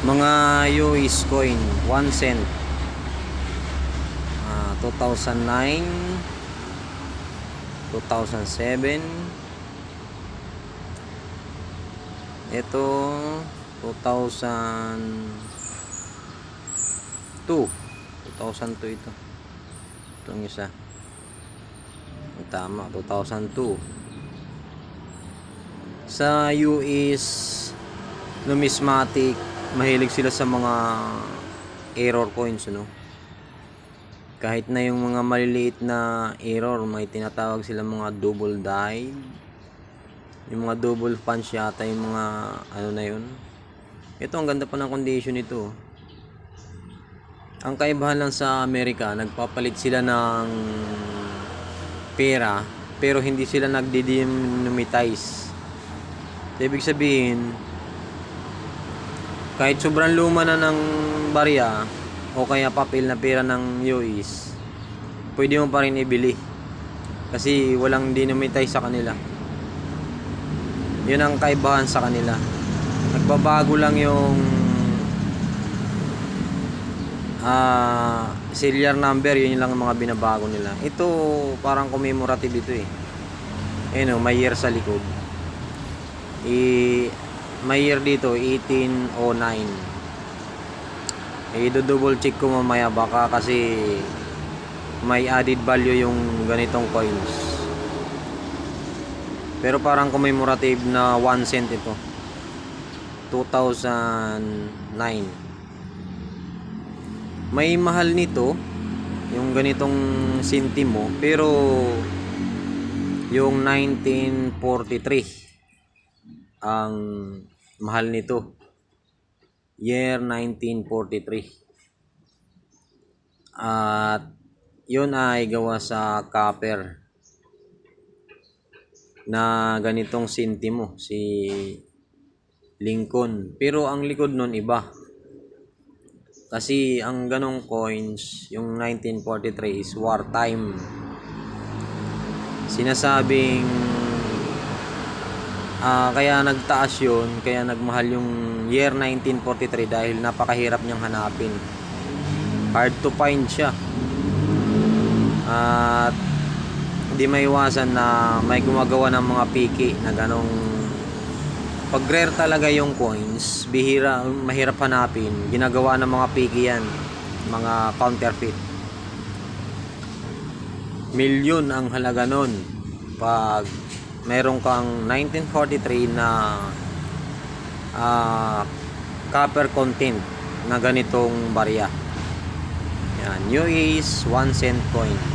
Mga US coin 1 cent, 2009, 2007, ito 2002, 2002 ito. Itong isa. Tama, 2002. Sa US numismatic, mahilig sila sa mga error coins, no? Kahit na yung mga maliliit na error, may tinatawag sila mga double die, yung mga double punch yata yung mga ano na yun. Ito, ang ganda pa ng condition nito. Ang kaibahan lang sa Amerika, nagpapalit sila ng pera pero hindi sila nagdi-demonetize. Ibig sabihin, kahit sobrang luma na ng barya o kaya papel na pera ng US, pwede mo pa rin ibili kasi walang demonetize sa kanila. Yun ang kaibahan sa kanila. Nagbabago lang yung serial number, yun lang ang mga binabago nila. Ito parang commemorative ito eh. Ayun, may year sa likod. May year dito 1809. Do-double check ko mamaya, baka kasi may added value yung ganitong coins. Pero parang commemorative na 1 cent ito. 2009. May mahal nito yung ganitong sentimo, pero yung 1943 ang mahal nito. Year 1943. At yun ay gawa sa copper na ganitong sentimo, si Lincoln. Pero ang likod nun iba. Kasi ang ganong coins, yung 1943 is wartime. Sinasabing kaya nagtaas yun, kaya nagmahal yung year 1943 dahil napakahirap niyang hanapin. Hard to find siya. At hindi maiwasan na may gumagawa ng mga piki na ganong, pag rare talaga yung coins, bihira, mahirap hanapin, ginagawa ng mga piki yan, mga counterfeit. Milyon ang halaga nun pag meron kang 1943 na copper content na ganitong barya. Yan, US 1 cent coin.